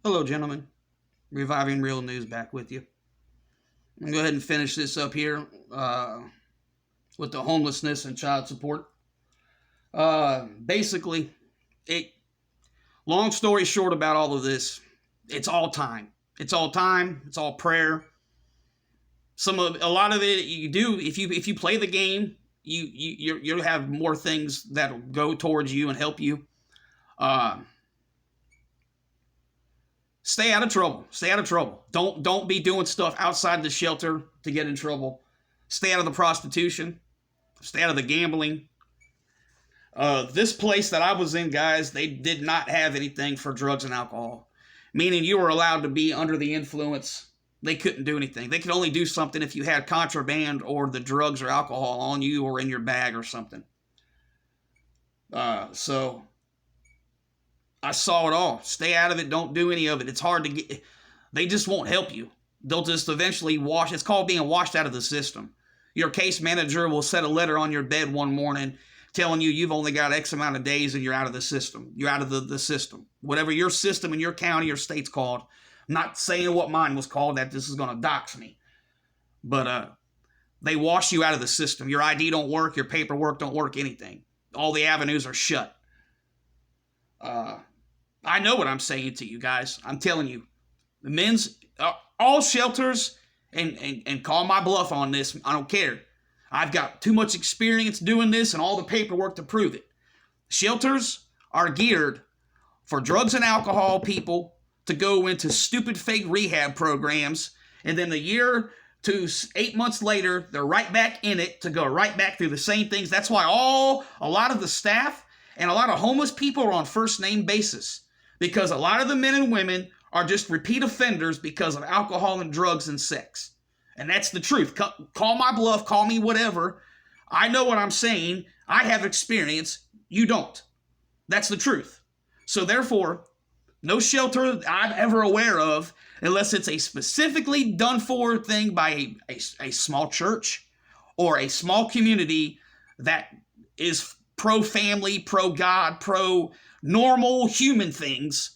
Hello, gentlemen. Reviving Real News back with you. I'm going to go ahead and finish this up here with the homelessness and child support. Basically, it. Long story short about all of this, it's all time. It's all time. It's all prayer. A lot of it you do if you play the game, you'll have more things that'll go towards you and help you. Uh, Stay out of trouble. Stay out of trouble. Don't be doing stuff outside the shelter to get in trouble. Stay out of the prostitution. Stay out of the gambling. This place that I was in, guys, they did not have anything for drugs and alcohol. Meaning you were allowed to be under the influence. They couldn't do anything. They could only do something if you had contraband or the drugs or alcohol on you or in your bag or something. So I saw it all. Stay out of it. Don't do any of it. It's hard to get. They just won't help you. They'll just eventually wash. It's called being washed out of the system. Your case manager will set a letter on your bed one morning telling you you've only got X amount of days and you're out of the system. You're out of the system. Whatever your system in your county or state's called. I'm not saying what mine was called, that this is going to dox me. But they wash you out of the system. Your ID don't work. Your paperwork don't work, anything. All the avenues are shut. I know what I'm saying to you guys. I'm telling you. The men's, all shelters, and call my bluff on this. I don't care. I've got too much experience doing this and all the paperwork to prove it. Shelters are geared for drugs and alcohol people to go into stupid fake rehab programs, and then a year to 8 months later, they're right back in it to go right back through the same things. That's why a lot of the staff and a lot of homeless people are on first name basis, because a lot of the men and women are just repeat offenders because of alcohol and drugs and sex. And that's the truth. Call my bluff, call me whatever. I know what I'm saying. I have experience. You don't. That's the truth. So therefore, no shelter I'm ever aware of, unless it's a specifically done for thing by a small church or a small community that is pro-family, pro-God, pro-normal human things.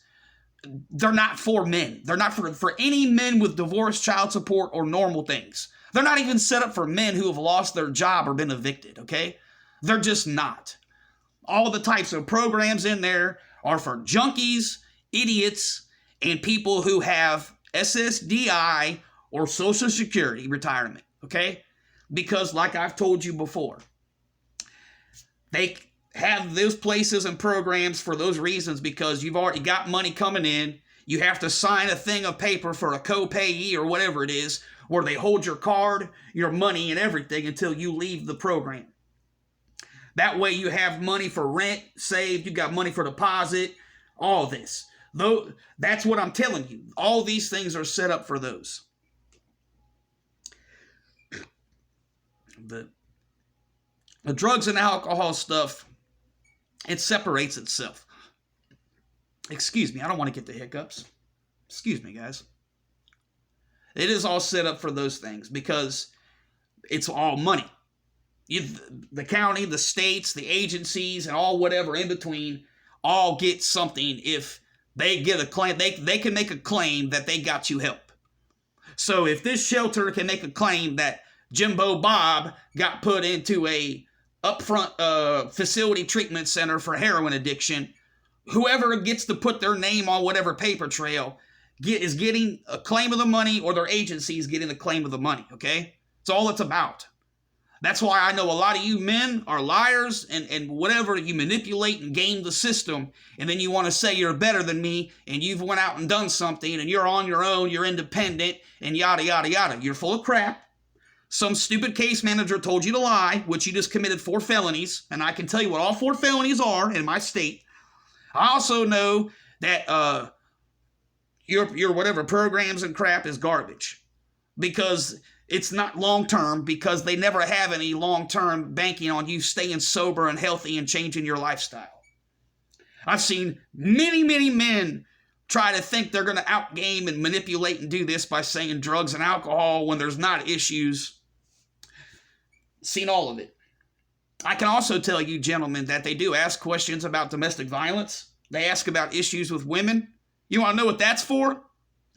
They're not for men. They're not for any men with divorce, child support, or normal things. They're not even set up for men who have lost their job or been evicted, okay? They're just not. All the types of programs in there are for junkies, idiots, and people who have SSDI or Social Security retirement, okay? Because like I've told you before, they have those places and programs for those reasons, because you've already got money coming in. You have to sign a thing of paper for a co-payee or whatever it is, where they hold your card, your money, and everything until you leave the program. That way you have money for rent saved, you got money for deposit, all this. Though that's what I'm telling you. All these things are set up for those. The drugs and alcohol stuff, it separates itself. Excuse me, I don't want to get the hiccups. Excuse me, guys. It is all set up for those things because it's all money. The county, the states, the agencies, and all whatever in between all get something if they get a claim. They can make a claim that they got you help. So if this shelter can make a claim that Jimbo Bob got put into a upfront facility treatment center for heroin addiction, whoever gets to put their name on whatever paper trail is getting a claim of the money, or their agency is getting a claim of the money, okay? It's all it's about. That's why I know a lot of you men are liars and whatever. You manipulate and game the system, and then you want to say you're better than me, and you've went out and done something, and you're on your own, you're independent, and yada, yada, yada. You're full of crap. Some stupid case manager told you to lie, which you just committed 4 felonies, and I can tell you what all 4 felonies are in my state. I also know that your whatever programs and crap is garbage, because it's not long-term, because they never have any long-term banking on you staying sober and healthy and changing your lifestyle. I've seen many, many men try to think they're going to outgame and manipulate and do this by saying drugs and alcohol when there's not issues. Seen all of it. I can also tell you, gentlemen, that they do ask questions about domestic violence. They ask about issues with women. You want to know what that's for?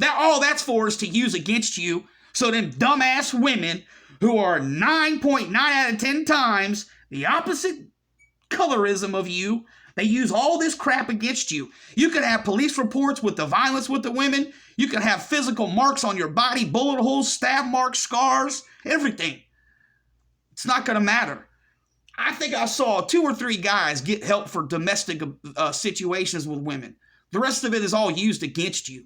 All that's for is to use against you, so them dumbass women who are 9.9 out of 10 times the opposite colorism of you, they use all this crap against you. You could have police reports with the violence with the women. You could have physical marks on your body, bullet holes, stab marks, scars, everything. It's not going to matter. I think I saw 2 or 3 guys get help for domestic situations with women. The rest of it is all used against you.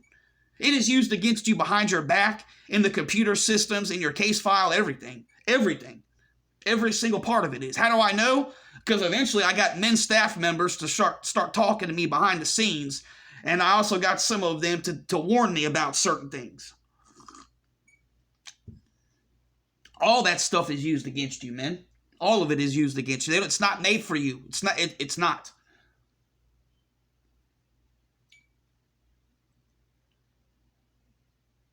It is used against you behind your back, in the computer systems, in your case file, everything. Everything. Every single part of it is. How do I know? Because eventually I got men staff members to start talking to me behind the scenes, and I also got some of them to warn me about certain things. All that stuff is used against you, men. All of it is used against you. It's not made for you. It's not. It's not.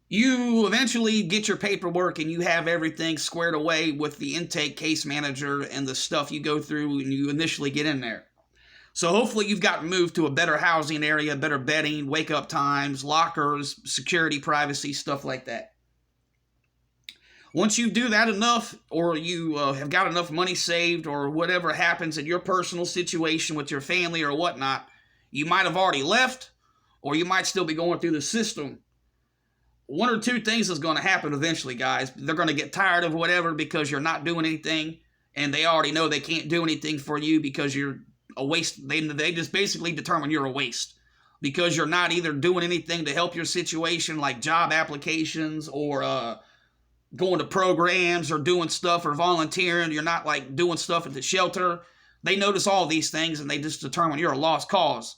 You eventually get your paperwork and you have everything squared away with the intake case manager and the stuff you go through when you initially get in there. So hopefully you've gotten moved to a better housing area, better bedding, wake-up times, lockers, security, privacy, stuff like that. Once you do that enough, or you have got enough money saved, or whatever happens in your personal situation with your family or whatnot, you might have already left, or you might still be going through the system. One or two things is going to happen eventually, guys. They're going to get tired of whatever because you're not doing anything, and they already know they can't do anything for you because you're a waste. They just basically determine you're a waste because you're not either doing anything to help your situation, like job applications or going to programs or doing stuff or volunteering. You're not like doing stuff at the shelter. They notice all these things and they just determine you're a lost cause.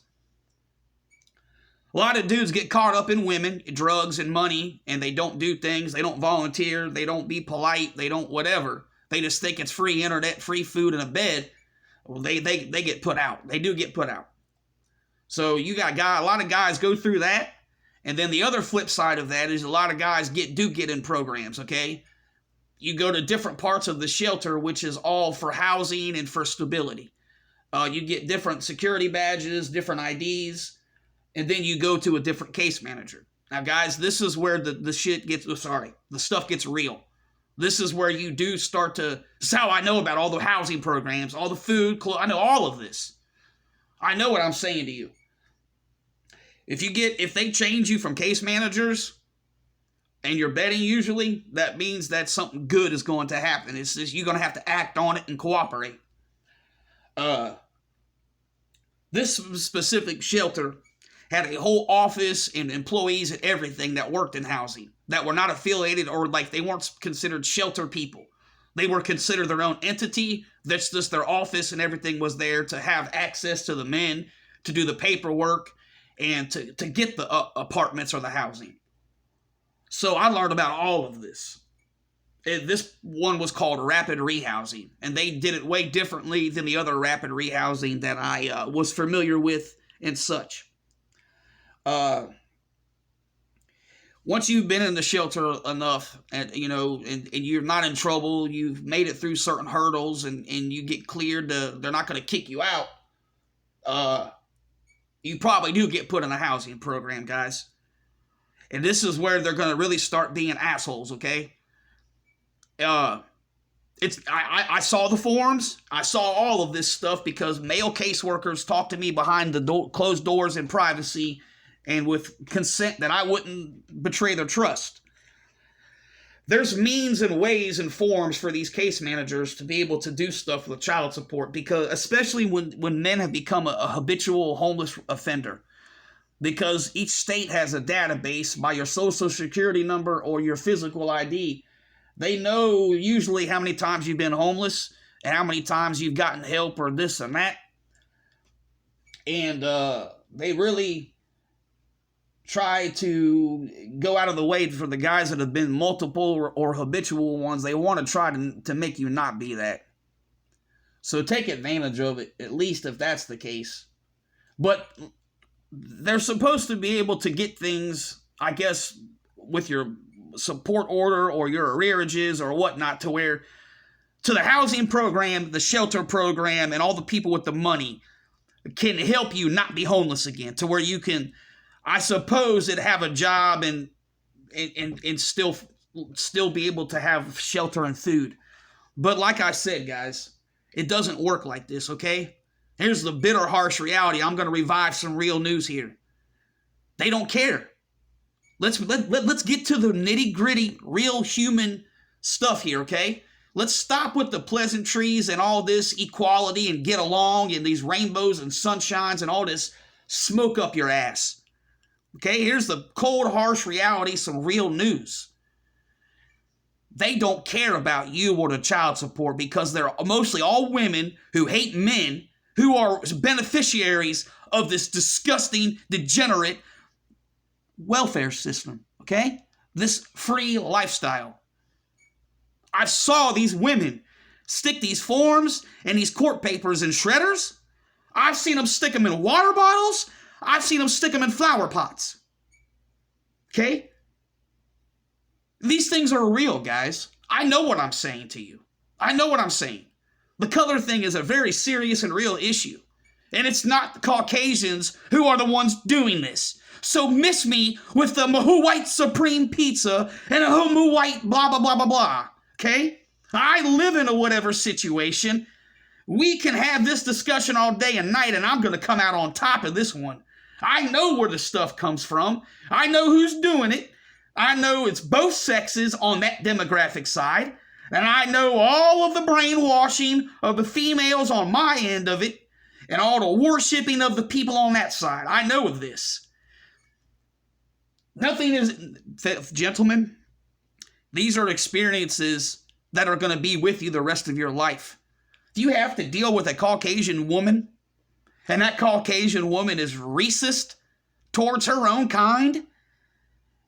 A lot of dudes get caught up in women, drugs, and money, and they don't do things. They don't volunteer. They don't be polite. They don't whatever. They just think it's free internet, free food, and a bed. Well, they get put out. They do get put out. So you got a lot of guys go through that. And then the other flip side of that is a lot of guys do get in programs, okay? You go to different parts of the shelter, which is all for housing and for stability. You get different security badges, different IDs. And then you go to a different case manager. Now, guys, this is where the stuff gets real. This is where you do start to, this is how I know about all the housing programs, all the food, I know all of this. I know what I'm saying to you. If they change you from case managers and you're betting usually, that means that something good is going to happen. It's just, you're going to have to act on it and cooperate. This specific shelter had a whole office and employees and everything that worked in housing that were not affiliated or like they weren't considered shelter people. They were considered their own entity. That's just their office and everything was there to have access to the men, to do the paperwork, and to get the apartments or the housing. So I learned about all of this. This one was called rapid rehousing, and they did it way differently than the other rapid rehousing that I was familiar with and such. Once you've been in the shelter enough and you're not in trouble, you've made it through certain hurdles and you get cleared they're not going to kick you out. You probably do get put in a housing program, guys. And this is where they're going to really start being assholes, okay? I saw the forums. I saw all of this stuff because male caseworkers talked to me behind the closed doors in privacy and with consent that I wouldn't betray their trust. There's means and ways and forms for these case managers to be able to do stuff with child support, because especially when men have become a habitual homeless offender, because each state has a database by your social security number or your physical ID. They know usually how many times you've been homeless and how many times you've gotten help or this and that. And they really try to go out of the way for the guys that have been multiple or habitual ones. They want to try to make you not be that. So take advantage of it, at least if that's the case. But they're supposed to be able to get things, I guess, with your support order or your arrearages or whatnot, to where to the housing program, the shelter program, and all the people with the money can help you not be homeless again, to where you can, I suppose it'd have a job and still be able to have shelter and food. But like I said, guys, it doesn't work like this, okay? Here's the bitter, harsh reality. I'm going to revive some real news here. They don't care. Let's get to the nitty-gritty, real human stuff here, okay? Let's stop with the pleasantries and all this equality and get along and these rainbows and sunshines and all this smoke up your ass. Okay, here's the cold, harsh reality, some real news. They don't care about you or the child support because they're mostly all women who hate men who are beneficiaries of this disgusting, degenerate welfare system, okay? This free lifestyle. I saw these women stick these forms and these court papers in shredders. I've seen them stick them in water bottles. I've seen them stick them in flower pots. Okay? These things are real, guys. I know what I'm saying to you. I know what I'm saying. The color thing is a very serious and real issue. And it's not the Caucasians who are the ones doing this. So miss me with the Mahu White Supreme Pizza and a Homu White blah, blah, blah, blah, blah. Okay? I live in a whatever situation. We can have this discussion all day and night, and I'm going to come out on top of this one. I know where the stuff comes from. I know who's doing it. I know it's both sexes on that demographic side. And I know all of the brainwashing of the females on my end of it and all the worshipping of the people on that side. I know of this. Nothing is, gentlemen, these are experiences that are going to be with you the rest of your life. If you have to deal with a Caucasian woman, and that Caucasian woman is racist towards her own kind,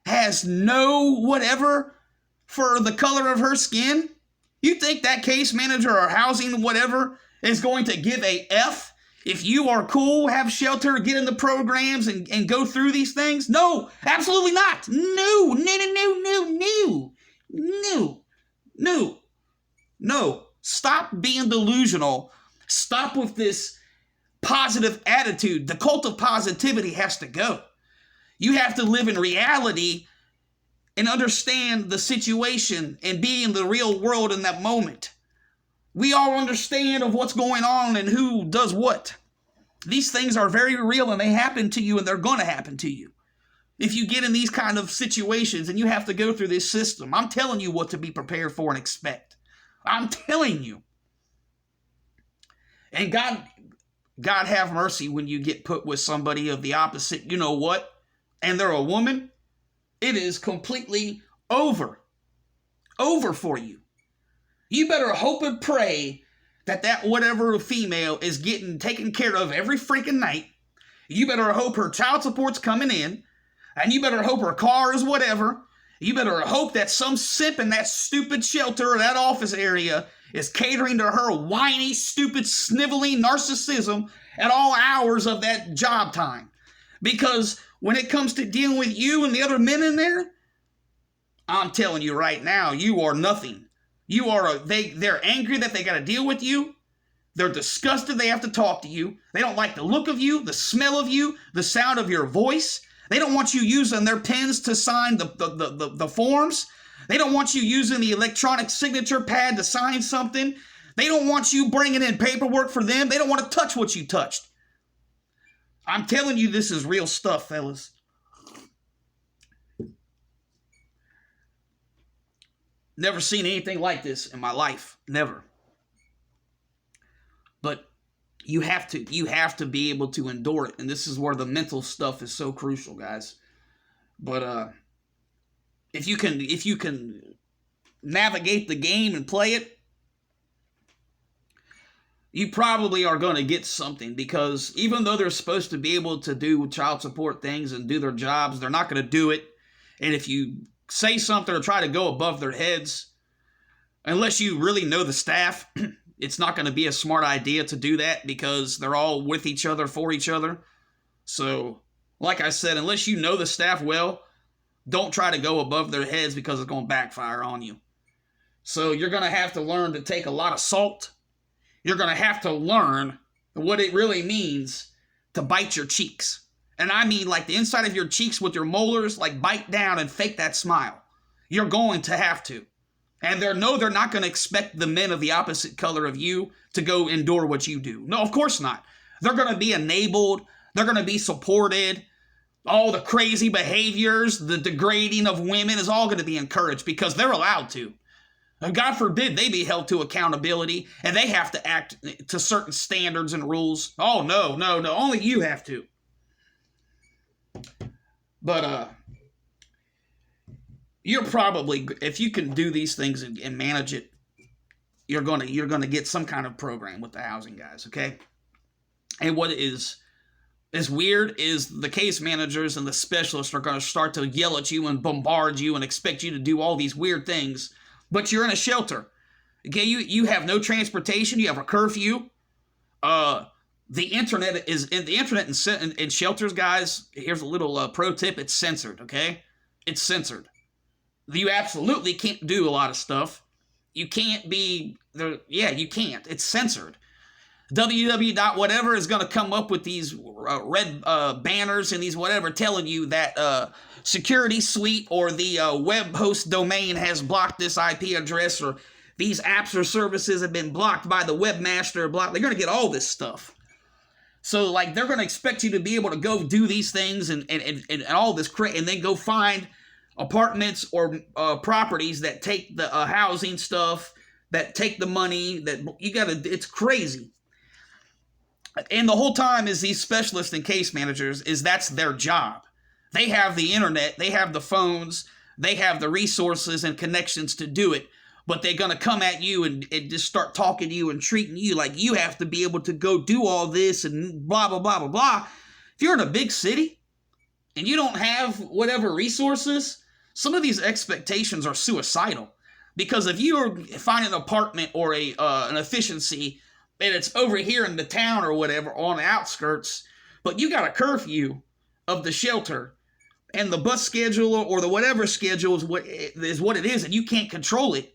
has no whatever for the color of her skin, you think that case manager or housing whatever is going to give a F if you are cool, have shelter, get in the programs and go through these things? No, absolutely not. No, no, no, no, no, no, no, no, no. Stop being delusional. Stop with this positive attitude. The cult of positivity has to go. You have to live in reality and understand the situation and be in the real world in that moment. We all understand of what's going on and who does what. These things are very real and they happen to you and they're going to happen to you. If you get in these kind of situations and you have to go through this system, I'm telling you what to be prepared for and expect. I'm telling you. And God have mercy when you get put with somebody of the opposite, you know what, and they're a woman, it is completely over. Over for you. You better hope and pray that whatever female is getting taken care of every freaking night. You better hope her child support's coming in, and you better hope her car is whatever. You better hope that some simp in that stupid shelter or that office area is catering to her whiny, stupid, sniveling narcissism at all hours of that job time. Because when it comes to dealing with you and the other men in there, I'm telling you right now, you are nothing. You are they're angry that they got to deal with you. They're disgusted they have to talk to you. They don't like the look of you, the smell of you, the sound of your voice. They don't want you using their pens to sign the forms. They don't want you using the electronic signature pad to sign something. They don't want you bringing in paperwork for them. They don't want to touch what you touched. I'm telling you, this is real stuff, fellas. Never seen anything like this in my life. Never. But you have to be able to endure it. And this is where the mental stuff is so crucial, guys. But if you can navigate the game and play it, you probably are going to get something, because even though they're supposed to be able to do child support things and do their jobs, they're not going to do it. And if you say something or try to go above their heads, unless you really know the staff, it's not going to be a smart idea to do that, because they're all with each other, for each other. So, like I said, unless you know the staff well, don't try to go above their heads, because it's going to backfire on you. So you're going to have to learn to take a lot of salt. You're going to have to learn what it really means to bite your cheeks And I mean like the inside of your cheeks with your molars, like bite down and fake that smile. You're going to have to. And they're not going to expect the men of the opposite color of you to go endure what you do. No, of course not. They're going to be enabled. They're going to be supported. All the crazy behaviors, the degrading of women is all going to be encouraged because they're allowed to. And God forbid they be held to accountability and they have to act to certain standards and rules. Oh, no. Only you have to. But, you're probably, if you can do these things and manage it, you're gonna get some kind of program with the housing guys, okay? And what is weird is the case managers and the specialists are gonna start to yell at you and bombard you and expect you to do all these weird things, but you're in a shelter, okay? You have no transportation, you have a curfew. The internet in shelters, guys. Here's a little pro tip: it's censored, okay? It's censored. You absolutely can't do a lot of stuff. You can't be there. Yeah, you can't. It's censored. www.whatever is going to come up with these red banners and these whatever telling you that security suite or the web host domain has blocked this IP address, or these apps or services have been blocked by the webmaster. They're going to get all this stuff. So, like, they're going to expect you to be able to go do these things and all this crap, and then go find apartments or properties that take the housing stuff, that take the money, that you gotta, it's crazy. And the whole time is these specialists and case managers, that's their job. They have the internet, they have the phones, they have the resources and connections to do it, but they're gonna come at you and just start talking to you and treating you like you have to be able to go do all this and blah, blah, blah, blah, blah. If you're in a big city and you don't have whatever resources, some of these expectations are suicidal, because if you find an apartment or an efficiency and it's over here in the town or whatever on the outskirts, but you got a curfew of the shelter and the bus schedule or the whatever schedule is what it is, and you can't control it.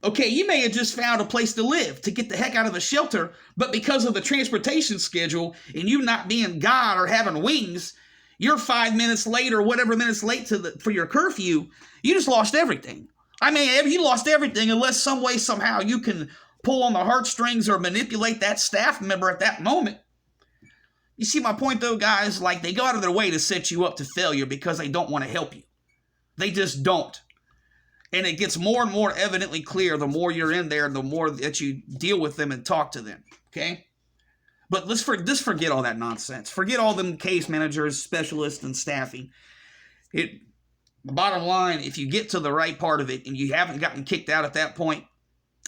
Okay, you may have just found a place to live to get the heck out of the shelter, but because of the transportation schedule and you not being God or having wings, you're 5 minutes late or whatever minutes late for your curfew. You just lost everything. I mean, you lost everything unless some way, somehow you can pull on the heartstrings or manipulate that staff member at that moment. You see my point though, guys? Like, they go out of their way to set you up to failure because they don't want to help you. They just don't. And it gets more and more evidently clear the more you're in there, the more that you deal with them and talk to them, okay? But let's just forget all that nonsense. Forget all them case managers, specialists, and staffing. Bottom line, if you get to the right part of it and you haven't gotten kicked out at that point,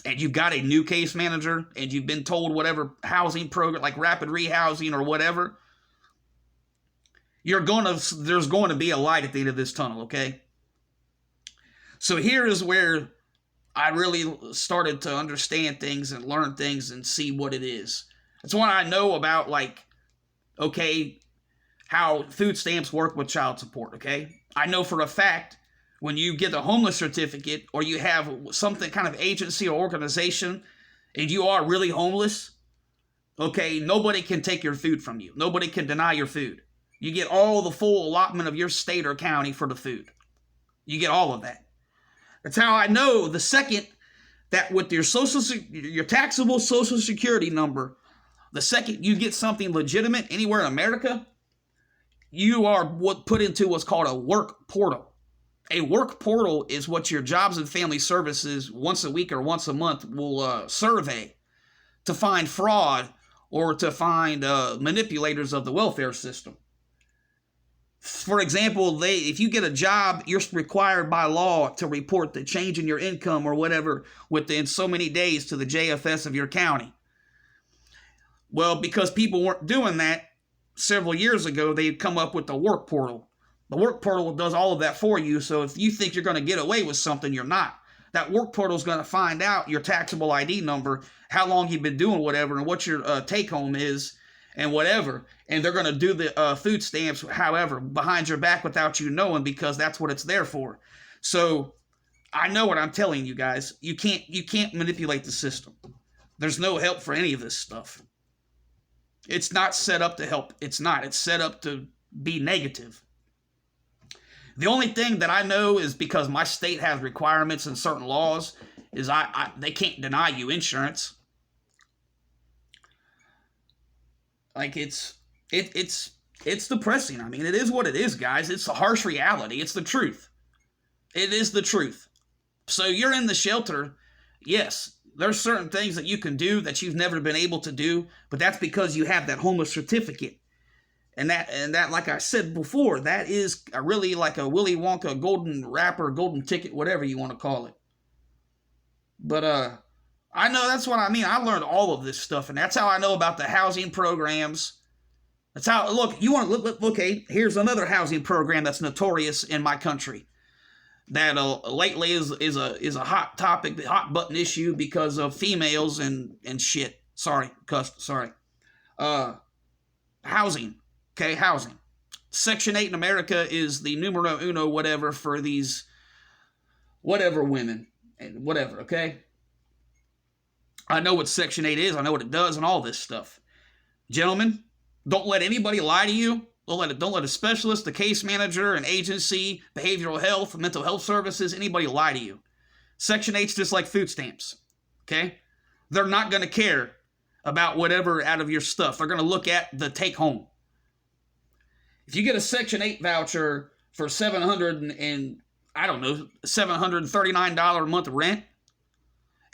and you've got a new case manager, and you've been told whatever housing program, like rapid rehousing or whatever, there's going to be a light at the end of this tunnel, okay? So here is where I really started to understand things and learn things and see what it is. It's when I know about, like, okay, how food stamps work with child support, okay? I know for a fact when you get a homeless certificate or you have something kind of agency or organization and you are really homeless, okay, nobody can take your food from you. Nobody can deny your food. You get all the full allotment of your state or county for the food. You get all of that. That's how I know the second that with your taxable Social Security number, the second you get something legitimate anywhere in America, you are put into what's called a work portal. A work portal is what your Jobs and Family Services once a week or once a month will survey to find fraud or to find manipulators of the welfare system. For example, if you get a job, you're required by law to report the change in your income or whatever within so many days to the JFS of your county. Well, because people weren't doing that several years ago, they'd come up with the work portal. The work portal does all of that for you, so if you think you're going to get away with something, you're not. That work portal is going to find out your taxable ID number, how long you've been doing whatever, and what your take-home is, and whatever. And they're going to do the food stamps, however, behind your back without you knowing, because that's what it's there for. So I know what I'm telling you guys. You can't manipulate the system. There's no help for any of this stuff. It's not set up to help. It's not. It's set up to be negative. The only thing that I know is because my state has requirements and certain laws is they can't deny you insurance. Like it's depressing. I mean, it is what it is, guys. It's a harsh reality. It's the truth. It is the truth. So you're in the shelter. Yes, there's certain things that you can do that you've never been able to do, but that's because you have that homeless certificate. And that, like I said before, that is really like a Willy Wonka golden wrapper, golden ticket, whatever you want to call it. But I know that's what I mean. I learned all of this stuff, and that's how I know about the housing programs. That's how, look, you want to look, okay, here's another housing program that's notorious in my country that lately is a hot topic, hot button issue because of females and shit. Sorry. Housing. Okay, housing. Section 8 in America is the numero uno whatever for these whatever women and whatever, okay? I know what Section 8 is. I know what it does and all this stuff. Gentlemen, don't let anybody lie to you. Don't let a specialist, a case manager, an agency, behavioral health, mental health services, anybody lie to you. Section 8's just like food stamps, okay? They're not going to care about whatever out of your stuff. They're going to look at the take home. If you get a Section 8 voucher for $739 a month rent,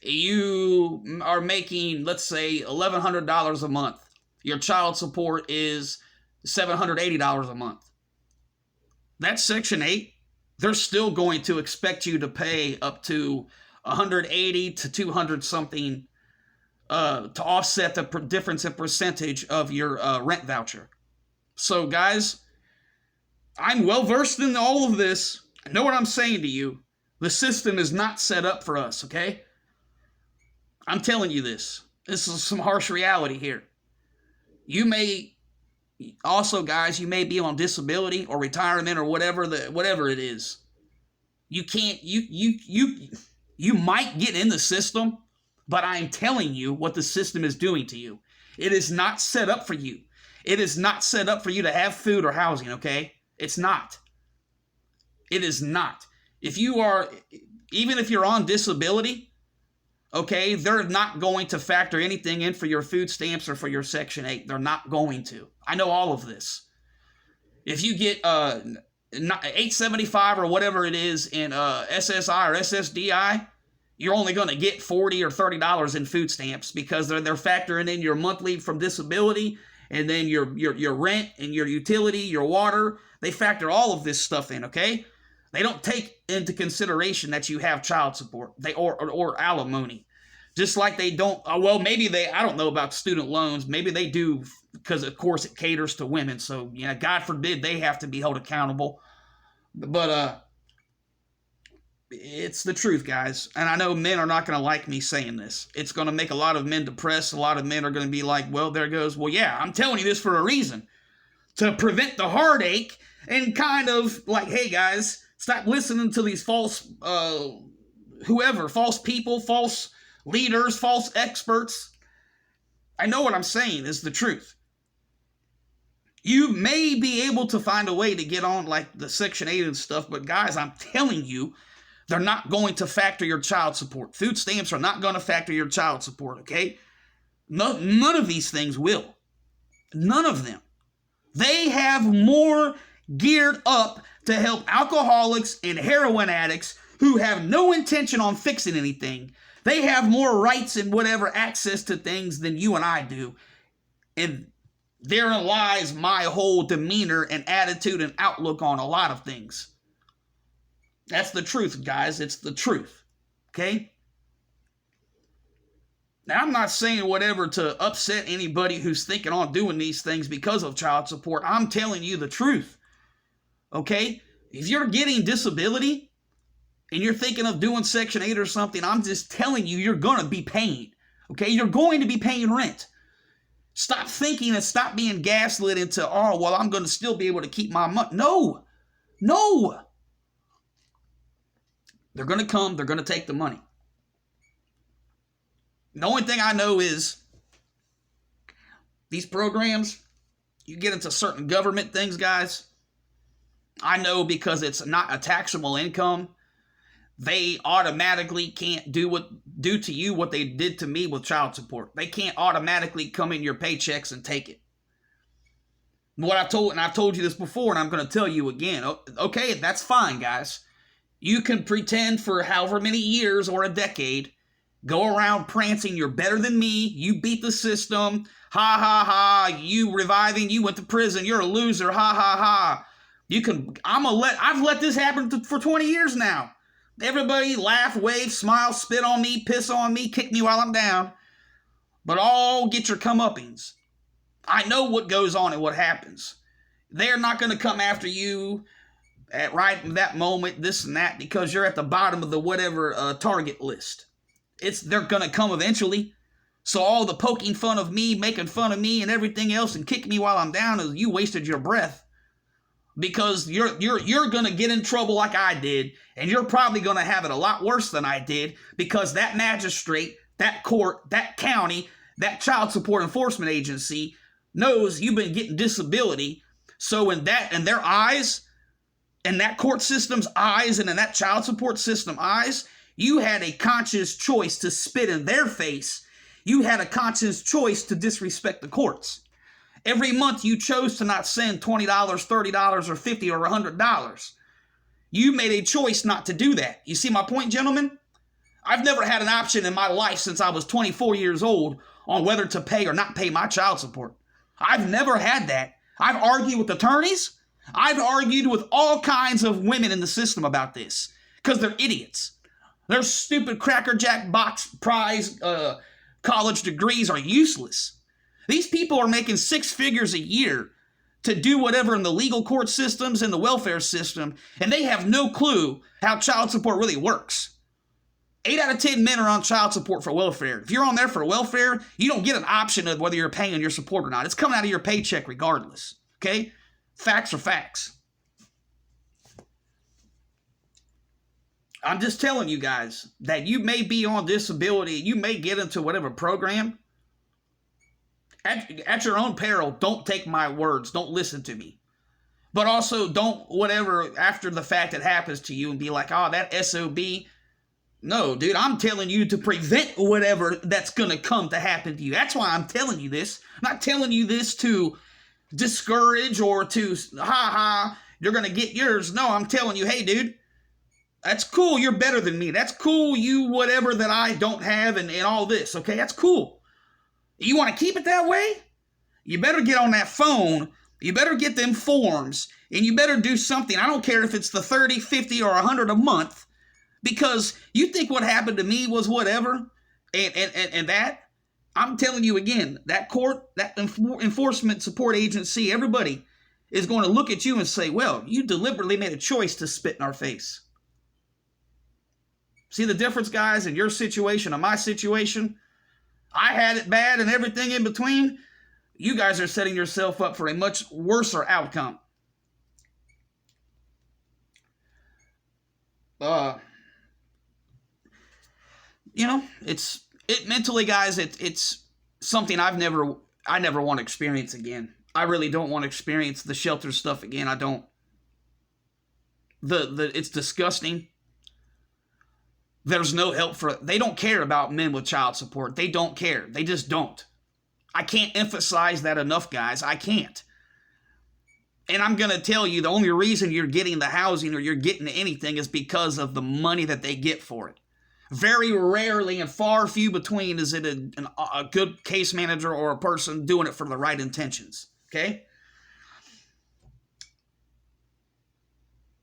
you are making, let's say, $1,100 a month. Your child support is $780 a month. That's Section 8. They're still going to expect you to pay up to $180 to $200 something to offset the difference in percentage of your rent voucher. So, guys, I'm well versed in all of this. I know what I'm saying to you. The system is not set up for us, okay? I'm telling you this. This is some harsh reality here. You may also, guys, you may be on disability or retirement or whatever it is. You can't you might get in the system, but I'm telling you what the system is doing to you. It is not set up for you. It is not set up for you to have food or housing, okay? It's not. It is not. Even if you're on disability, okay, they're not going to factor anything in for your food stamps or for your Section 8. They're not going to. I know all of this. If you get $875 or whatever it is in SSI or SSDI, you're only going to get $40 or $30 in food stamps because they're factoring in your monthly from disability and then your rent and your utility, your water. They factor all of this stuff in, okay? They don't take into consideration that you have child support or alimony. Just like they don't, well, maybe I don't know about student loans. Maybe they do because, of course, it caters to women. So, yeah, God forbid they have to be held accountable. But it's the truth, guys. And I know men are not going to like me saying this. It's going to make a lot of men depressed. A lot of men are going to be like, well, there goes, well, yeah, I'm telling you this for a reason. To prevent the heartache and kind of like, hey, guys, stop listening to these false people, false leaders, false experts. I know what I'm saying is the truth. You may be able to find a way to get on like the Section 8 and stuff, but guys, I'm telling you, they're not going to factor your child support. Food stamps are not going to factor your child support, okay? None of these things will. None of them. They have more geared up to help alcoholics and heroin addicts who have no intention on fixing anything. They have more rights and whatever access to things than you and I do. And therein lies my whole demeanor and attitude and outlook on a lot of things. That's the truth, guys. It's the truth. Okay? Now, I'm not saying whatever to upset anybody who's thinking on doing these things because of child support. I'm telling you the truth. Okay? If you're getting disability and you're thinking of doing Section 8 or something, I'm just telling you, you're going to be paying. Okay? You're going to be paying rent. Stop thinking and stop being gaslit into, oh, well, I'm going to still be able to keep my money. No. No. They're going to come. They're going to take the money. The only thing I know is these programs, You get into certain government things, guys. I know because it's not a taxable income, they automatically can't do to you what they did to me with child support. They can't automatically come in your paychecks and take it. I've told you this before, and I'm going to tell you again. Okay, that's fine, guys. You can pretend for however many years or a decade, go around prancing, you're better than me, you beat the system, ha ha ha, you reviving, you went to prison, you're a loser, ha ha ha. I've let this happen for 20 years now. Everybody laugh, wave, smile, spit on me, piss on me, kick me while I'm down. But all get your comeuppings. I know what goes on and what happens. They're not going to come after you at right that moment, this and that, because you're at the bottom of the whatever target list. They're going to come eventually. So all the poking fun of me, making fun of me and everything else and kicking me while I'm down is you wasted your breath. Because you're going to get in trouble like I did, and you're probably going to have it a lot worse than I did, because that magistrate, that court, that county, that child support enforcement agency knows you've been getting disability. So in their eyes, in that court system's eyes, and in that child support system eyes, you had a conscious choice to spit in their face. You had a conscious choice to disrespect the courts. Every month you chose to not send $20, $30, or $50 or $100. You made a choice not to do that. You see my point, gentlemen? I've never had an option in my life since I was 24 years old on whether to pay or not pay my child support. I've never had that. I've argued with attorneys. I've argued with all kinds of women in the system about this because they're idiots. Their stupid crackerjack box prize college degrees are useless. These people are making six figures a year to do whatever in the legal court systems and the welfare system, and they have no clue how child support really works. 8 out of 10 men are on child support for welfare. If you're on there for welfare, you don't get an option of whether you're paying your support or not. It's coming out of your paycheck regardless. Okay? Facts are facts. I'm just telling you guys that you may be on disability, you may get into whatever program. At your own peril, don't take my words. Don't listen to me. But also don't whatever after the fact it happens to you and be like, oh, that SOB. No, dude, I'm telling you to prevent whatever that's going to come to happen to you. That's why I'm telling you this. I'm not telling you this to discourage or to, you're going to get yours. No, I'm telling you, hey, dude, that's cool. You're better than me. That's cool. You whatever that I don't have and all this, okay? That's cool. You want to keep it that way? You better get on that phone. You better get them forms. And you better do something. I don't care if it's the 30, 50, or 100 a month. Because you think what happened to me was whatever. And that, I'm telling you again, that court, that enforcement support agency, everybody is going to look at you and say, well, you deliberately made a choice to spit in our face. See the difference, guys, in your situation and my situation? I had it bad and everything in between. You guys are setting yourself up for a much worse outcome. It mentally, guys, it's something I never want to experience again. I really don't want to experience the shelter stuff again. I don't. It's disgusting. There's no help they don't care about men with child support. They don't care. They just don't. I can't emphasize that enough, guys. I can't. And I'm going to tell you, the only reason you're getting the housing or you're getting anything is because of the money that they get for it. Very rarely and far few between is it a good case manager or a person doing it for the right intentions. Okay?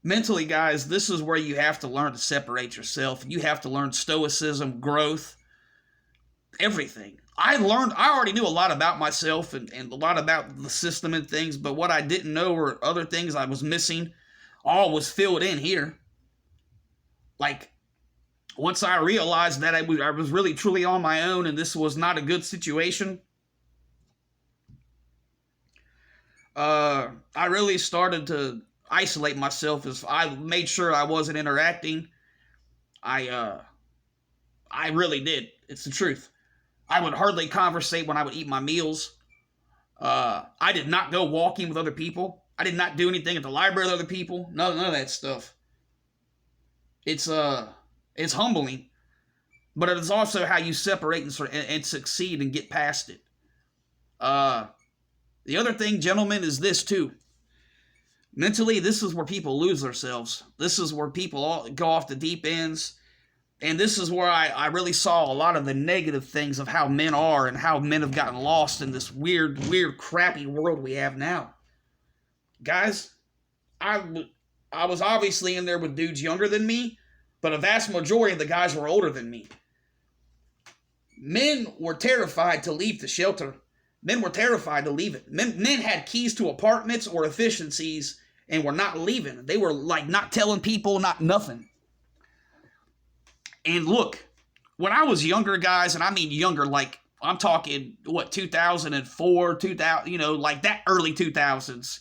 Mentally, guys, this is where you have to learn to separate yourself. You have to learn stoicism, growth, everything. I already knew a lot about myself and a lot about the system and things, but what I didn't know were other things I was missing. All was filled in here. Like, once I realized that I was really truly on my own and this was not a good situation, I really started to isolate myself as I made sure I wasn't interacting. I really did. It's the truth. I would hardly conversate when I would eat my meals. I did not go walking with other people. I did not do anything at the library with other people. None of that stuff. It's humbling, but it is also how you separate and succeed and get past it. The other thing, gentlemen, is this too. Mentally, this is where people lose themselves. This is where people go off the deep ends. And this is where I really saw a lot of the negative things of how men are and how men have gotten lost in this weird, crappy world we have now. Guys, I was obviously in there with dudes younger than me, but a vast majority of the guys were older than me. Men were terrified to leave the shelter. Men were terrified to leave it. Men had keys to apartments or efficiencies and were not leaving. They were like not telling people, not nothing. And look, when I was younger, guys, and I mean younger, like I'm talking, 2004, 2000, like that early 2000s,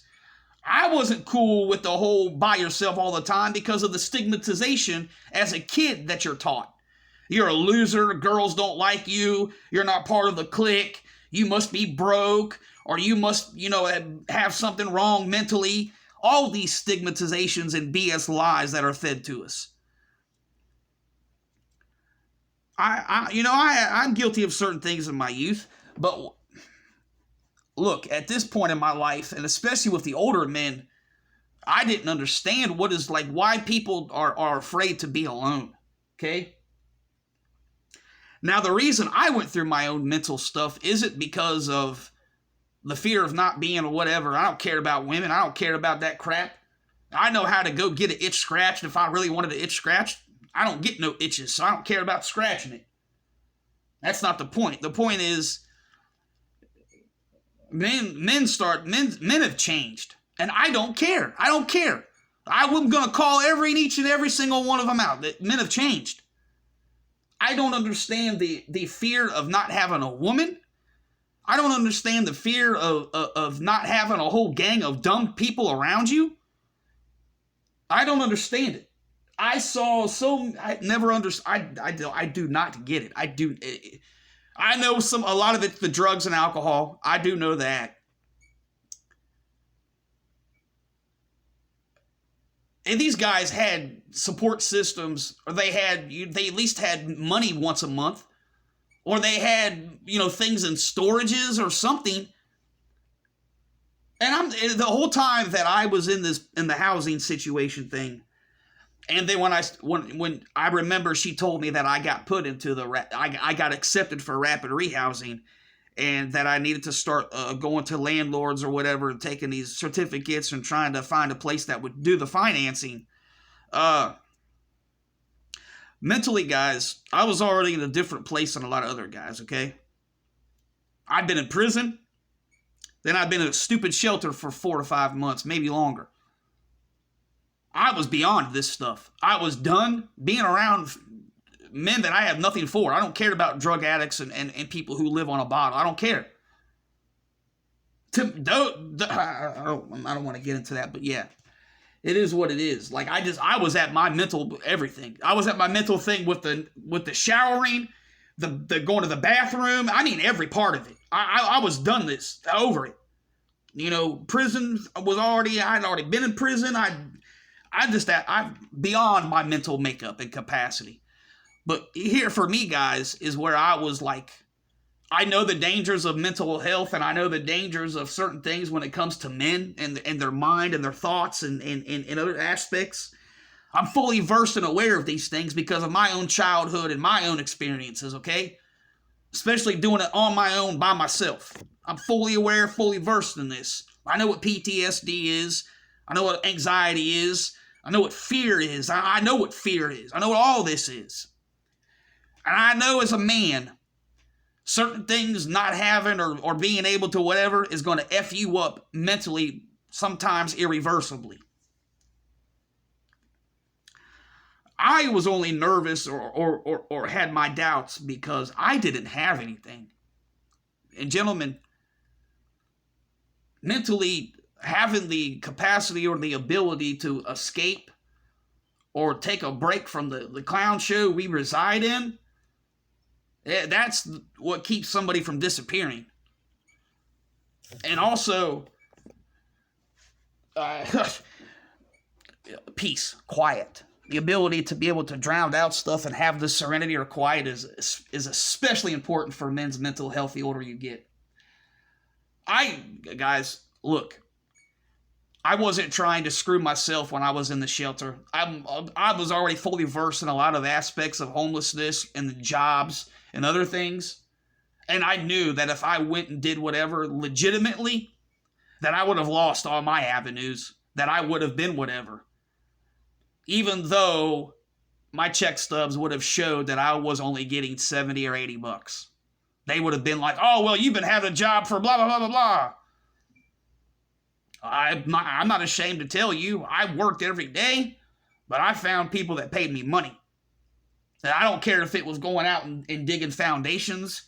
I wasn't cool with the whole by yourself all the time because of the stigmatization as a kid that you're taught. You're a loser, girls don't like you, you're not part of the clique, you must be broke, or you must, have something wrong mentally. All these stigmatizations and BS lies that are fed to us. I'm guilty of certain things in my youth, but look, at this point in my life, and especially with the older men, I didn't understand why people are afraid to be alone, okay? Now, the reason I went through my own mental stuff isn't because of the fear of not being or whatever. I don't care about women. I don't care about that crap. I know how to go get an itch scratched if I really wanted an itch scratched. I don't get no itches, so I don't care about scratching it. That's not the point. The point is, men have changed, and I don't care. I don't care. I'm going to call each and every single one of them out. That men have changed. I don't understand the fear of not having a woman. I don't understand the fear of not having a whole gang of dumb people around you. I don't understand it. I never understood. I do not get it. I know a lot of it's the drugs and alcohol. I do know that. And these guys had support systems, or they at least had money once a month, or they had, things in storages or something. And the whole time that I was in the housing situation thing, and then when I remember she told me that I got put into I got accepted for rapid rehousing, and that I needed to start going to landlords or whatever and taking these certificates and trying to find a place that would do the financing. Mentally, guys, I was already in a different place than a lot of other guys, okay? I'd been in prison, then I'd been in a stupid shelter for 4 to 5 months, maybe longer. I was beyond this stuff. I was done being around men that I have nothing for. I don't care about drug addicts and people who live on a bottle. I don't care. I don't want to get into that, but yeah. It is what it is. Like I was at my mental everything. I was at my mental thing with the showering, the going to the bathroom. I mean every part of it. I was done this, over it. Prison I'd already been in prison. I'm beyond my mental makeup and capacity. But here for me, guys, is where I was like, I know the dangers of mental health, and I know the dangers of certain things when it comes to men and their mind and their thoughts and other aspects. I'm fully versed and aware of these things because of my own childhood and my own experiences, okay? Especially doing it on my own by myself. I'm fully aware, fully versed in this. I know what PTSD is. I know what anxiety is. I know what fear is. I know what fear is. I know what all this is. And I know as a man, certain things not having or being able to whatever is going to F you up mentally, sometimes irreversibly. I was only nervous or had my doubts because I didn't have anything. And gentlemen, mentally having the capacity or the ability to escape or take a break from the clown show we reside in, that's what keeps somebody from disappearing. And also, uh, peace, quiet. The ability to be able to drown out stuff and have the serenity or quiet is especially important for men's mental health the older you get. Guys, look, I wasn't trying to screw myself when I was in the shelter. I was already fully versed in a lot of aspects of homelessness and the jobs and other things. And I knew that if I went and did whatever legitimately, that I would have lost all my avenues, that I would have been whatever. Even though my check stubs would have showed that I was only getting 70 or 80 bucks. They would have been like, oh, well, you've been having a job for blah, blah, blah, blah, blah. I'm not ashamed to tell you, I worked every day, but I found people that paid me money. And I don't care if it was going out and digging foundations.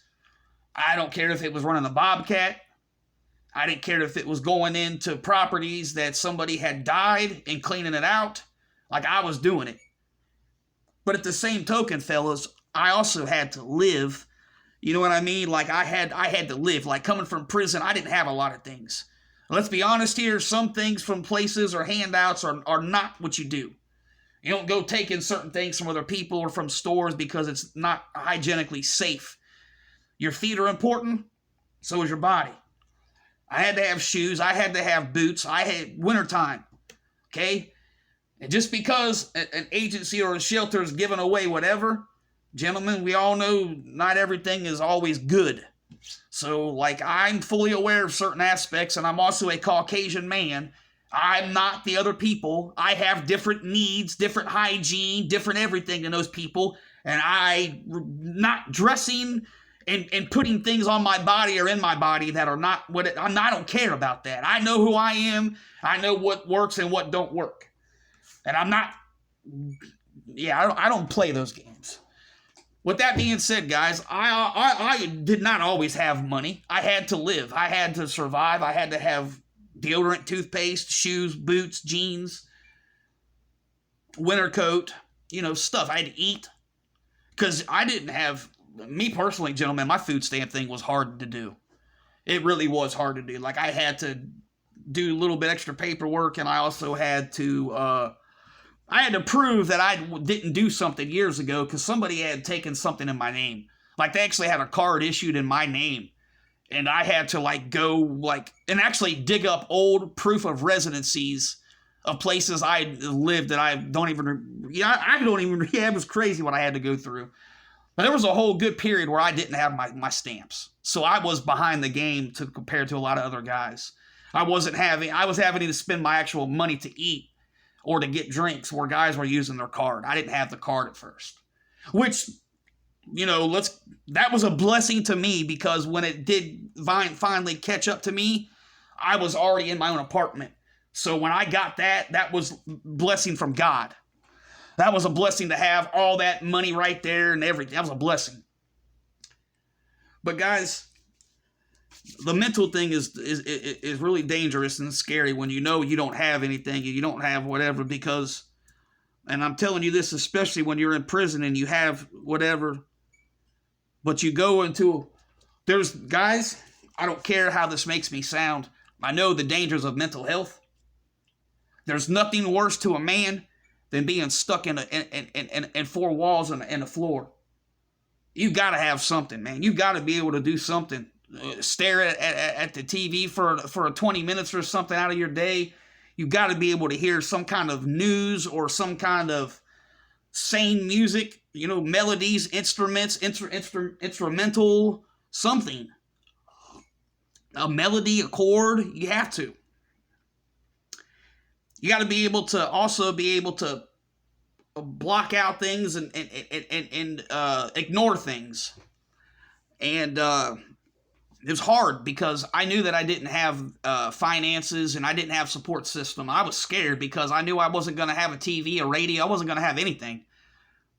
I don't care if it was running a bobcat. I didn't care if it was going into properties that somebody had died and cleaning it out. Like, I was doing it. But at the same token, fellas, I also had to live. You know what I mean? Like, I had to live. Like, coming from prison, I didn't have a lot of things. Let's be honest here, some things from places or handouts are not what you do. You don't go taking certain things from other people or from stores because it's not hygienically safe. Your feet are important, so is your body. I had to have shoes, I had to have boots, I had wintertime, okay? And just because an agency or a shelter is giving away whatever, gentlemen, we all know not everything is always good. So, like, I'm fully aware of certain aspects, and I'm also a Caucasian man. I'm not the other people. I have different needs, different hygiene, different everything than those people, and I'm not dressing and putting things on my body or in my body that are not what I don't care about that. I know who I am. I know what works and what don't work. And I'm not, I don't play those games. With that being said, guys, I did not always have money. I had to live. I had to survive. I had to have deodorant, toothpaste, shoes, boots, jeans, winter coat, stuff. I had to eat. Because I didn't have, me personally, gentlemen, my food stamp thing was hard to do. It really was hard to do. Like, I had to do a little bit extra paperwork, and I also had to, I had to prove that I didn't do something years ago because somebody had taken something in my name. Like, they actually had a card issued in my name. And I had to, go, and actually dig up old proof of residencies of places I lived that I don't even, it was crazy what I had to go through. But there was a whole good period where I didn't have my stamps. So I was behind the game compared to a lot of other guys. I was having to spend my actual money to eat or to get drinks where guys were using their card. I didn't have the card at first. Which, that was a blessing to me because when it did finally catch up to me, I was already in my own apartment. So when I got that was blessing from God. That was a blessing to have all that money right there and everything. That was a blessing. But guys, the mental thing is really dangerous and scary when you know you don't have anything and you don't have whatever because, and I'm telling you this especially when you're in prison and you have whatever, but you go into, there's, guys, I don't care how this makes me sound. I know the dangers of mental health. There's nothing worse to a man than being stuck in four walls and a floor. You got to have something, man. You got to be able to do something. Stare at the TV for 20 minutes or something out of your day. You got to be able to hear some kind of news or some kind of sane music, melodies, instruments, instrumental, something. A melody, a chord, you have to. You got to be able to also be able to block out things and ignore things. And it was hard because I knew that I didn't have finances and I didn't have support system. I was scared because I knew I wasn't going to have a TV, a radio. I wasn't going to have anything.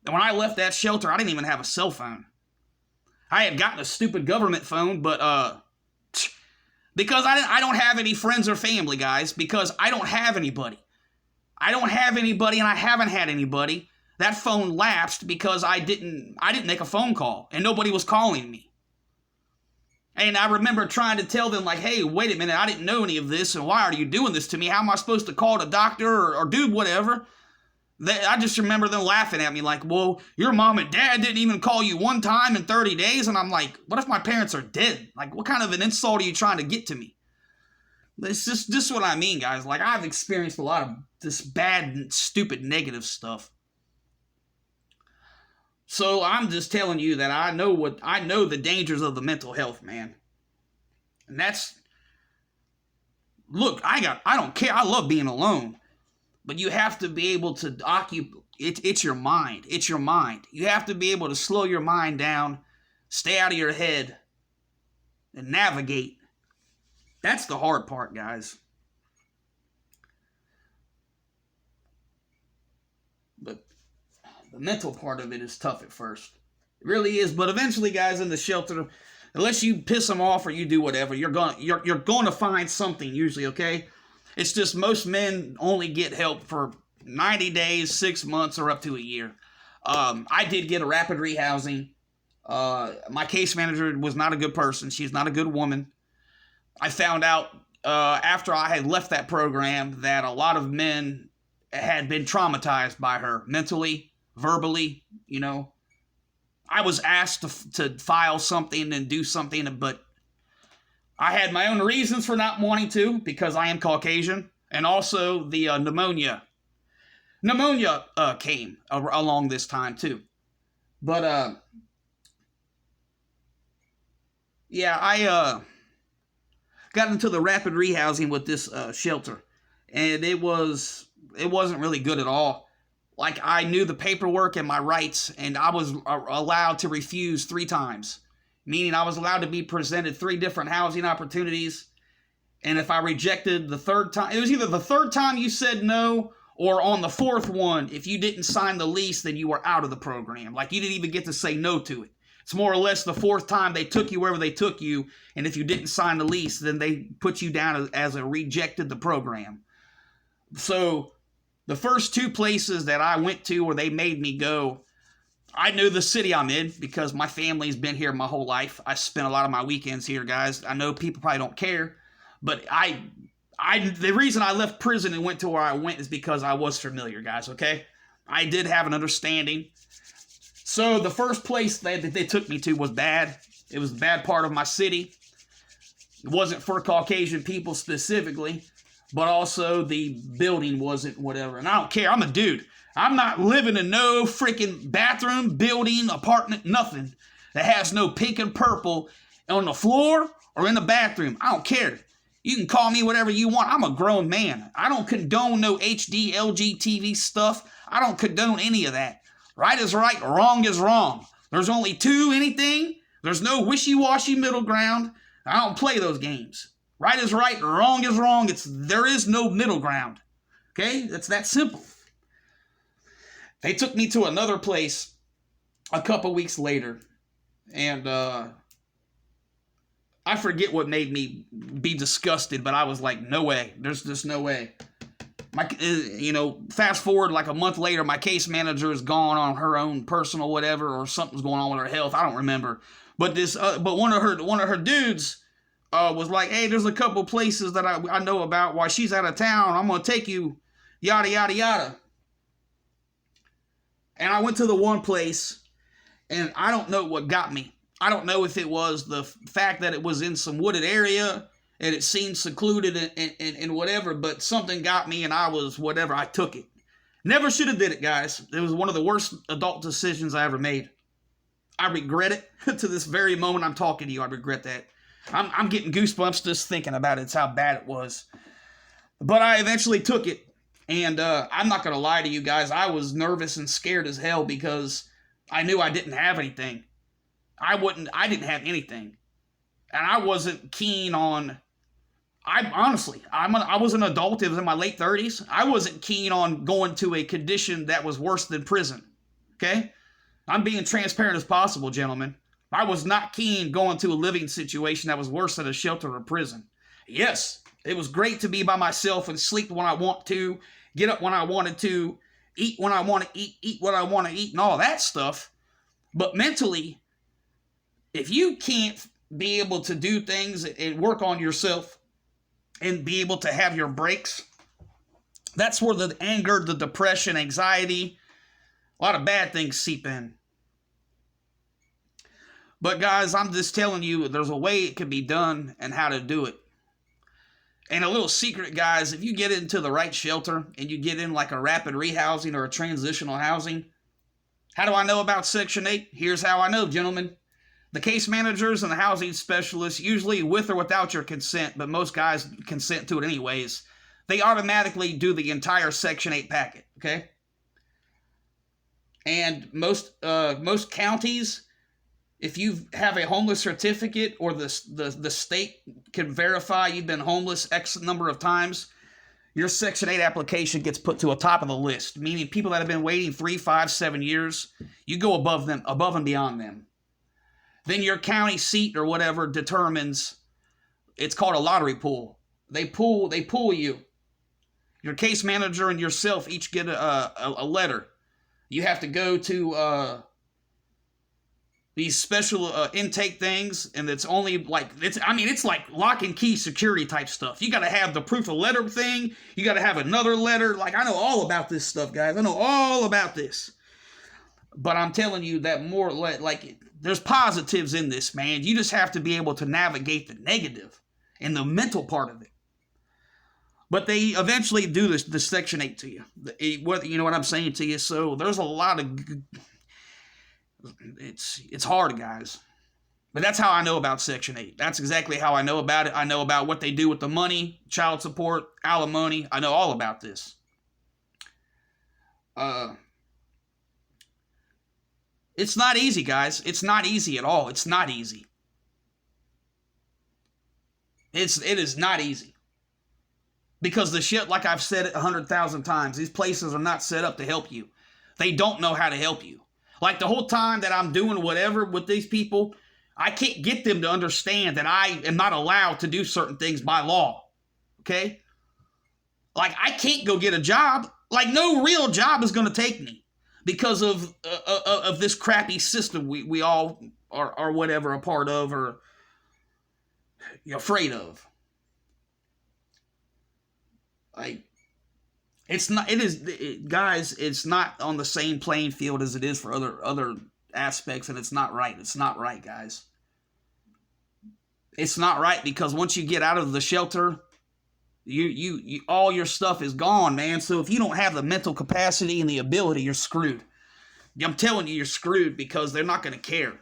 And when I left that shelter, I didn't even have a cell phone. I had gotten a stupid government phone, but because I don't have any friends or family, guys, because I don't have anybody. I don't have anybody and I haven't had anybody. That phone lapsed because I didn't make a phone call and nobody was calling me. And I remember trying to tell them, like, hey, wait a minute, I didn't know any of this, and why are you doing this to me? How am I supposed to call the doctor or do whatever? I just remember them laughing at me like, well, your mom and dad didn't even call you one time in 30 days. And I'm like, what if my parents are dead? Like, what kind of an insult are you trying to get to me? It's just what I mean, guys. Like, I've experienced a lot of this bad, stupid, negative stuff. So I'm just telling you that I know the dangers of the mental health, man. And that's, look, I don't care. I love being alone. But you have to be able to occupy, it's your mind. It's your mind. You have to be able to slow your mind down, stay out of your head, and navigate. That's the hard part, guys. But the mental part of it is tough at first. It really is. But eventually, guys, in the shelter, unless you piss them off or you do whatever, you're going to find something usually, okay? It's just most men only get help for 90 days, 6 months, or up to a year. I did get a rapid rehousing. My case manager was not a good person. She's not a good woman. I found out after I had left that program that a lot of men had been traumatized by her mentally, verbally, you know. I was asked to file something and do something, but I had my own reasons for not wanting to because I am Caucasian, and also the pneumonia. Pneumonia came along this time too. But yeah, I got into the rapid rehousing with this shelter, and it wasn't really good at all. Like, I knew the paperwork and my rights, and I was allowed to refuse 3 times. Meaning I was allowed to be presented 3 different housing opportunities. And if I rejected the 3rd time, it was either the 3rd time you said no, or on the 4th one, if you didn't sign the lease, then you were out of the program. Like, you didn't even get to say no to it. It's more or less the 4th time they took you wherever they took you, and if you didn't sign the lease, then they put you down as a rejected the program. So the first 2 places that I went to where they made me go, I knew the city I'm in because my family's been here my whole life. I spent a lot of my weekends here, guys. I know people probably don't care, but the reason I left prison and went to where I went is because I was familiar, guys, okay? I did have an understanding. So the first place that they took me to was bad. It was a bad part of my city. It wasn't for Caucasian people specifically, but also the building wasn't whatever. And I don't care. I'm a dude. I'm not living in no freaking bathroom, building, apartment, nothing that has no pink and purple on the floor or in the bathroom. I don't care. You can call me whatever you want. I'm a grown man. I don't condone no HD, LG TV stuff. I don't condone any of that. Right is right, wrong is wrong. There's only 2 anything. There's no wishy-washy middle ground. I don't play those games. Right is right, wrong is wrong. There is no middle ground. Okay? It's that simple. They took me to another place a couple weeks later, and I forget what made me be disgusted, but I was like, no way. There's just no way. Fast forward like a month later, my case manager is gone on her own personal whatever, or something's going on with her health. I don't remember. But one of her dudes was like, hey, there's a couple places that I know about. While she's out of town, I'm gonna take you, yada yada yada. And I went to the one place, and I don't know what got me. I don't know if it was the fact that it was in some wooded area and it seemed secluded and whatever, but something got me and I was whatever. I took it. Never should have did it, guys. It was one of the worst adult decisions I ever made. I regret it to this very moment I'm talking to you. I regret that. I'm getting goosebumps just thinking about it. It's how bad it was. But I eventually took it. And I'm not going to lie to you guys. I was nervous and scared as hell because I knew I didn't have anything. I didn't have anything. And I wasn't keen on, I was an adult. It was in my late 30s. I wasn't keen on going to a condition that was worse than prison. Okay? I'm being transparent as possible, gentlemen. I was not keen going to a living situation that was worse than a shelter or prison. Yes, it was great to be by myself and sleep when I want to, get up when I wanted to, eat when I want to eat what I want to eat, and all that stuff. But mentally, if you can't be able to do things and work on yourself and be able to have your breaks. That's where the anger, the depression, anxiety, a lot of bad things seep in. But guys, I'm just telling you, there's a way it can be done and how to do it. And a little secret, guys, if you get into the right shelter and you get in like a rapid rehousing or a transitional housing, how do I know about Section 8? Here's how I know, gentlemen. The case managers and the housing specialists, usually with or without your consent, but most guys consent to it anyways, they automatically do the entire Section 8 packet, okay? And most counties, if you have a homeless certificate or the state can verify you've been homeless X number of times, your Section 8 application gets put to a top of the list, meaning people that have been waiting 3, 5, 7 years, you go above and beyond them. Then your county seat or whatever determines, it's called a lottery pool. They pool you. Your case manager and yourself each get a letter. You have to go to these special intake things, and it's only like, it's like lock and key security type stuff. You got to have the proof of letter thing. You got to have another letter. Like, I know all about this stuff, guys. I know all about this. But I'm telling you that more like there's positives in this, man. You just have to be able to navigate the negative and the mental part of it. But they eventually do the Section 8 to you. You know what I'm saying to you? So there's a lot of... It's hard, guys. But that's how I know about Section 8. That's exactly how I know about it. I know about what they do with the money, child support, alimony. I know all about this. It's not easy, guys. It's not easy at all. It's not easy. It is not easy. Because the shit, like I've said it 100,000 times, these places are not set up to help you. They don't know how to help you. Like the whole time that I'm doing whatever with these people, I can't get them to understand that I am not allowed to do certain things by law. Okay? Like I can't go get a job. Like no real job is going to take me because of this crappy system we all are whatever a part of or you're afraid of. Like, guys, it's not on the same playing field as it is for other aspects, and it's not right. It's not right, guys. It's not right because once you get out of the shelter, you all your stuff is gone, man. So if you don't have the mental capacity and the ability, you're screwed. I'm telling you, you're screwed because they're not going to care.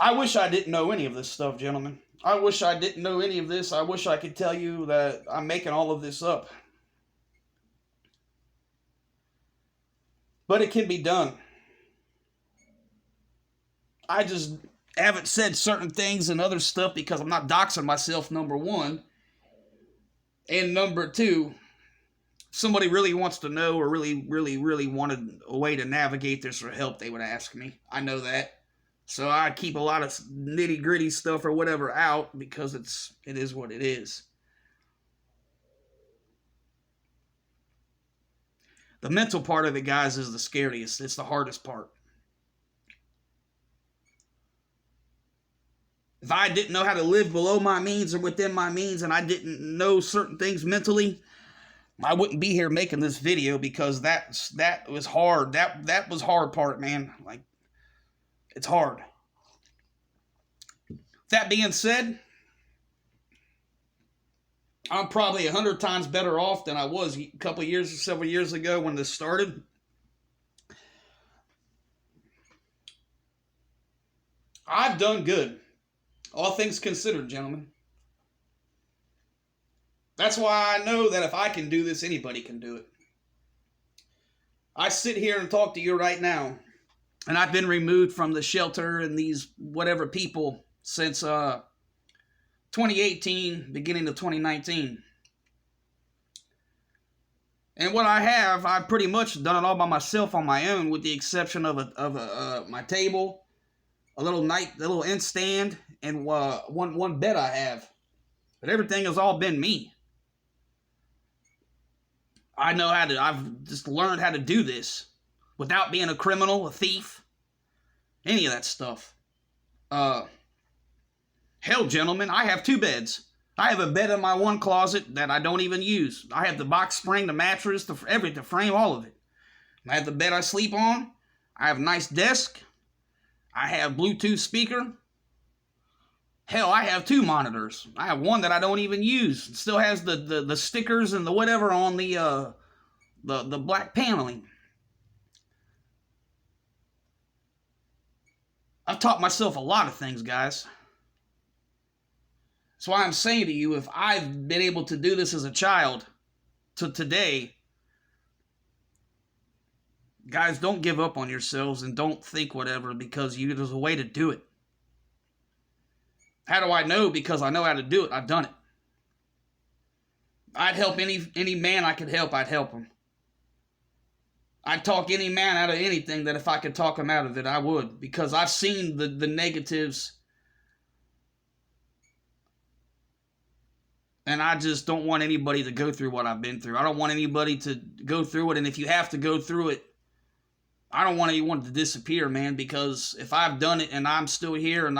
I wish I didn't know any of this stuff, gentlemen. I wish I didn't know any of this. I wish I could tell you that I'm making all of this up. But it can be done. I just haven't said certain things and other stuff because I'm not doxing myself, number one. And number two, somebody really wants to know or really wanted a way to navigate this or help, they would ask me. I know that. So I keep a lot of nitty gritty stuff or whatever out because it is what it is. The mental part of it, guys, is the scariest. It's the hardest part. If I didn't know how to live below my means or within my means and I didn't know certain things mentally, I wouldn't be here making this video because that was hard. That was hard part, man. Like, it's hard. That being said, I'm probably 100 times better off than I was a couple of years or several years ago when this started. I've done good. All things considered, gentlemen. That's why I know that if I can do this, anybody can do it. I sit here and talk to you right now, and I've been removed from the shelter and these whatever people since 2018, beginning of 2019. And what I've pretty much done it all by myself on my own, with the exception of my table, a little end stand, and one bed I have. But everything has all been me. I've just learned how to do this without being a criminal, a thief. any of that stuff. Uh, Hell, gentlemen, I have 2 beds. I have a bed in my one closet that I don't even use. I have the box spring, the mattress, everything, the frame, all of it. I have the bed I sleep on. I have a nice desk. I have Bluetooth speaker. Hell, I have 2 monitors. I have one that I don't even use. It still has the stickers and the whatever on the black paneling. I've taught myself a lot of things, guys. That's why I'm saying to you, if I've been able to do this as a child to today, guys, don't give up on yourselves and don't think whatever, because there's a way to do it. How do I know? Because I know how to do it. I've done it. I'd help any man I could help. I'd help him. I'd talk any man out of anything that if I could talk him out of it, I would. Because I've seen the negatives. And I just don't want anybody to go through what I've been through. I don't want anybody to go through it. And if you have to go through it, I don't want anyone to disappear, man. Because if I've done it and I'm still here and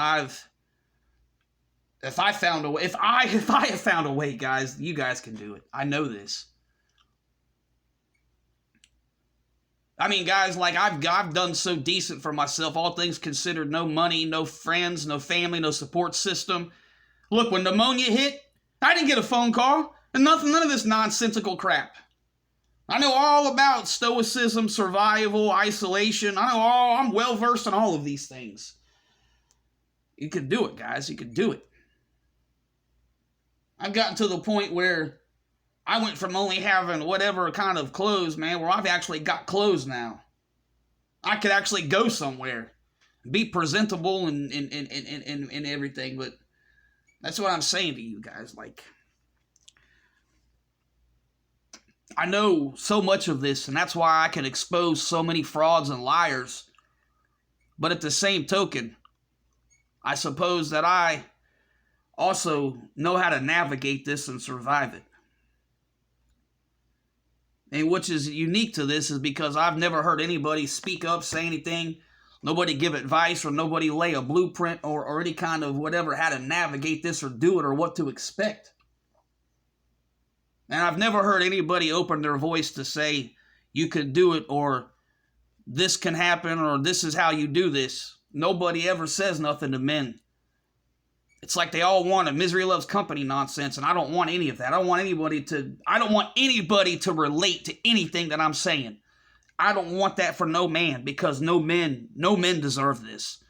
if I found a way, if I have found a way, guys, you guys can do it. I know this. I mean, guys, like I've done so decent for myself, all things considered, no money, no friends, no family, no support system. Look, when pneumonia hit, I didn't get a phone call, and none of this nonsensical crap. I know all about stoicism, survival, isolation. I'm well versed in all of these things. You can do it, guys. You can do it. I've gotten to the point where I went from only having whatever kind of clothes, man, where I've actually got clothes now. I could actually go somewhere, be presentable and everything, but that's what I'm saying to you guys. Like, I know so much of this, and that's why I can expose so many frauds and liars. But at the same token, I suppose that I also know how to navigate this and survive it. And which is unique to this is because I've never heard anybody speak up, say anything, nobody give advice, or nobody lay a blueprint or any kind of whatever, how to navigate this or do it or what to expect. And I've never heard anybody open their voice to say, you can do it, or this can happen, or this is how you do this. Nobody ever says nothing to men. It's like they all want a misery loves company nonsense, and I don't want any of that. I don't want anybody to relate to anything that I'm saying. I don't want that for no man, because no men deserve this.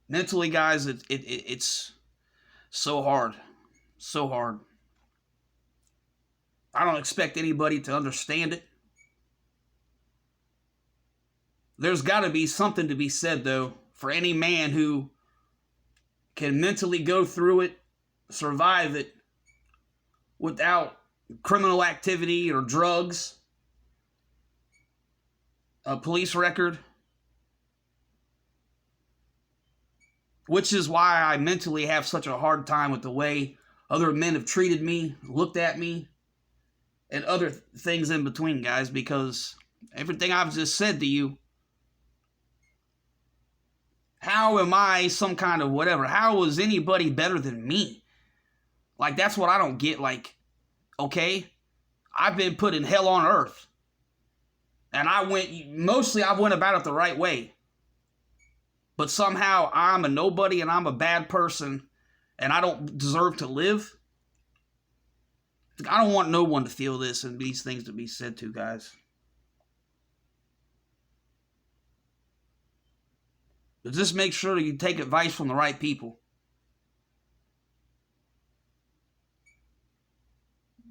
Mentally, guys, it's so hard. So hard. I don't expect anybody to understand it. There's got to be something to be said, though, for any man who can mentally go through it, survive it, without criminal activity or drugs, a police record. Which is why I mentally have such a hard time with the way other men have treated me, looked at me, and other things in between, guys, because everything I've just said to you, how am I some kind of whatever? How is anybody better than me? Like, that's what I don't get. Like, okay, I've been put in hell on earth. And I went about it the right way. But somehow I'm a nobody and I'm a bad person and I don't deserve to live. I don't want no one to feel this and these things to be said to, guys. But just make sure you take advice from the right people.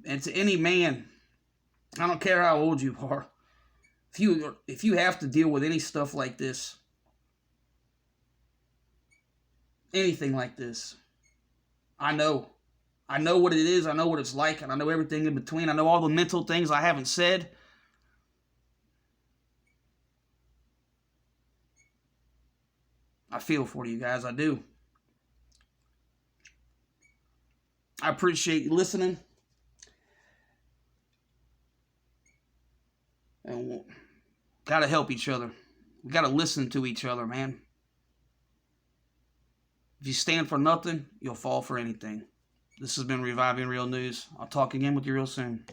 And to any man, I don't care how old you are, if you have to deal with any stuff like this, anything like this, I know what it is, I know what it's like, and I know everything in between. I know all the mental things I haven't said. I feel for you guys, I do. I appreciate you listening. And we gotta help each other. We gotta listen to each other, man. If you stand for nothing, you'll fall for anything. This has been Reviving Real News. I'll talk again with you real soon.